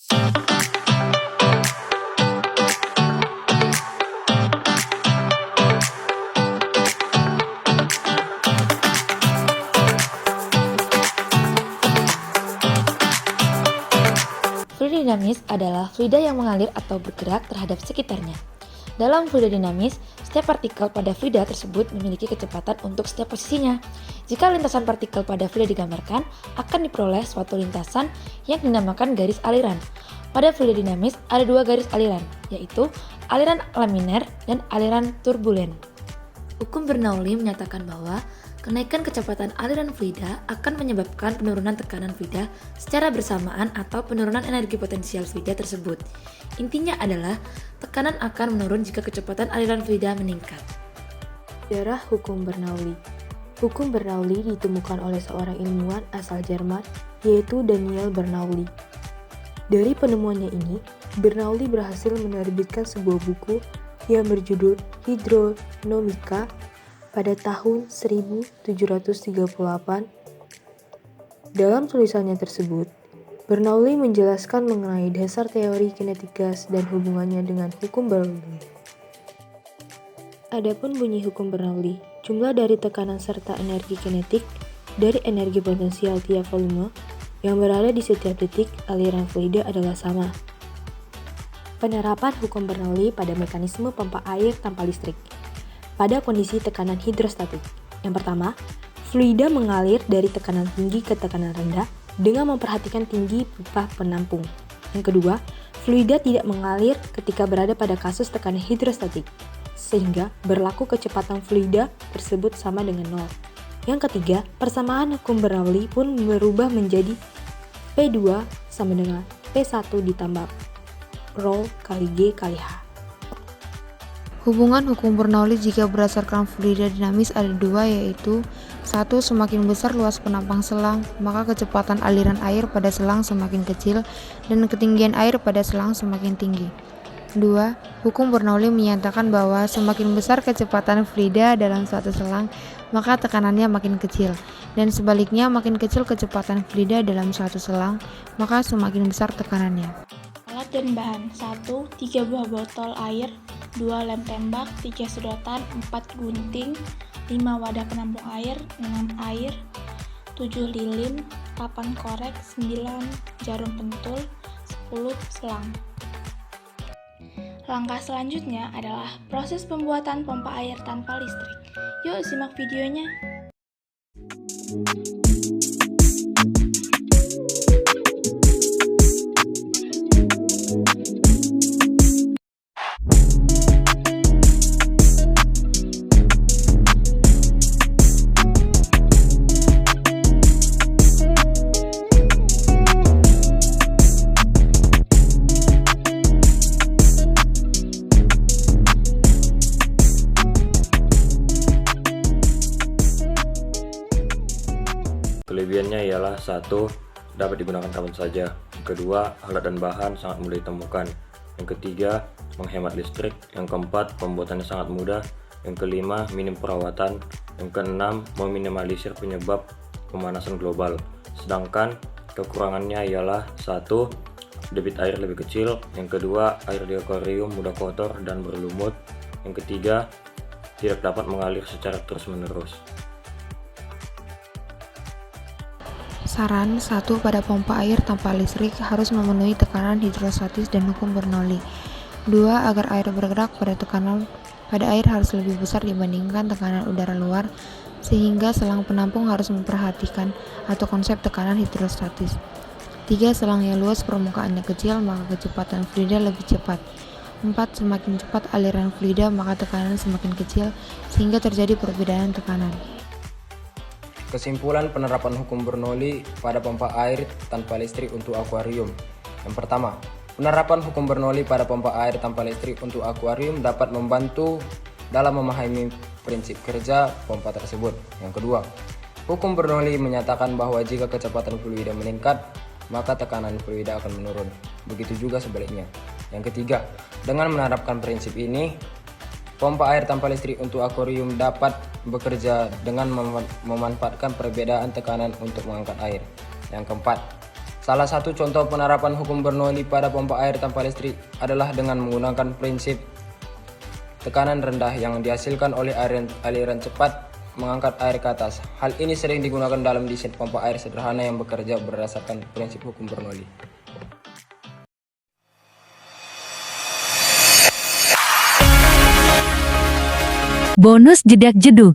Fluida dinamis adalah fluida yang mengalir atau bergerak terhadap sekitarnya. Dalam fluida dinamis, setiap partikel pada fluida tersebut memiliki kecepatan untuk setiap posisinya. Jika lintasan partikel pada fluida digambarkan, akan diperoleh suatu lintasan yang dinamakan garis aliran. Pada fluida dinamis ada dua garis aliran, yaitu aliran laminar dan aliran turbulen. Hukum Bernoulli menyatakan bahwa kenaikan kecepatan aliran fluida akan menyebabkan penurunan tekanan fluida secara bersamaan atau penurunan energi potensial fluida tersebut. Intinya adalah tekanan akan menurun jika kecepatan aliran fluida meningkat. Sejarah Hukum Bernoulli. Hukum Bernoulli ditemukan oleh seorang ilmuwan asal Jerman, yaitu Daniel Bernoulli. Dari penemuannya ini, Bernoulli berhasil menerbitkan sebuah buku yang berjudul Hydrodynamica pada tahun 1738. Dalam tulisannya tersebut, Bernoulli menjelaskan mengenai dasar teori kinetik gas dan hubungannya dengan hukum Bernoulli. Adapun bunyi hukum Bernoulli, jumlah dari tekanan serta energi kinetik dari energi potensial tiap volume yang berada di setiap detik aliran fluida adalah sama. Penerapan hukum Bernoulli pada mekanisme pompa air tanpa listrik. Pada kondisi tekanan hidrostatik. Yang pertama, fluida mengalir dari tekanan tinggi ke tekanan rendah dengan memperhatikan tinggi pipa penampung. Yang kedua, fluida tidak mengalir ketika berada pada kasus tekanan hidrostatik, sehingga berlaku kecepatan fluida tersebut sama dengan nol. Yang ketiga, persamaan hukum Bernoulli pun berubah menjadi P2 sama dengan P1 ditambah Rho kali G kali H. Hubungan hukum Bernoulli jika berdasarkan fluida dinamis ada dua, yaitu 1. Semakin besar luas penampang selang, maka kecepatan aliran air pada selang semakin kecil dan ketinggian air pada selang semakin tinggi. 2. Hukum Bernoulli menyatakan bahwa semakin besar kecepatan fluida dalam suatu selang, maka tekanannya makin kecil, dan sebaliknya makin kecil kecepatan fluida dalam suatu selang, maka semakin besar tekanannya. Alat dan bahan: 1. 3 buah botol air, 2 lem tembak, 3 sedotan, 4 gunting, 5 wadah penampung air, 6 air, 7 lilin, 8 korek, 9 jarum pentul, 10 selang. Langkah selanjutnya adalah proses pembuatan pompa air tanpa listrik. Yuk simak videonya. Kelebihannya ialah 1. Dapat digunakan kapan saja. Kedua, alat dan bahan sangat mudah ditemukan. Yang ketiga, menghemat listrik. Yang keempat, pembuatannya sangat mudah. Yang kelima, minim perawatan. Yang keenam, meminimalisir penyebab pemanasan global. Sedangkan kekurangannya ialah 1. Debit air lebih kecil. Yang kedua, air di akuarium mudah kotor dan berlumut. Yang ketiga, tidak dapat mengalir secara terus-menerus. Saran 1. Pada pompa air tanpa listrik harus memenuhi tekanan hidrostatis dan hukum Bernoulli. 2. Agar air bergerak tekanan pada air harus lebih besar dibandingkan tekanan udara luar, sehingga selang penampung harus memperhatikan atau konsep tekanan hidrostatis. 3. Selang yang luas permukaannya kecil, maka kecepatan fluida lebih cepat. 4. Semakin cepat aliran fluida, maka tekanan semakin kecil, sehingga terjadi perbedaan tekanan. Kesimpulan penerapan hukum Bernoulli pada pompa air tanpa listrik untuk akuarium. Yang pertama, penerapan hukum Bernoulli pada pompa air tanpa listrik untuk akuarium dapat membantu dalam memahami prinsip kerja pompa tersebut. Yang kedua, hukum Bernoulli menyatakan bahwa jika kecepatan fluida meningkat, maka tekanan fluida akan menurun. Begitu juga sebaliknya. Yang ketiga, dengan menerapkan prinsip ini, pompa air tanpa listrik untuk akuarium dapat bekerja dengan memanfaatkan perbedaan tekanan untuk mengangkat air. Yang keempat, Salah satu contoh penerapan hukum Bernoulli pada pompa air tanpa listrik adalah dengan menggunakan prinsip tekanan rendah yang dihasilkan oleh aliran cepat mengangkat air ke atas. Hal ini sering digunakan dalam desain pompa air sederhana yang bekerja berdasarkan prinsip hukum Bernoulli. Bonus jedak jeduk.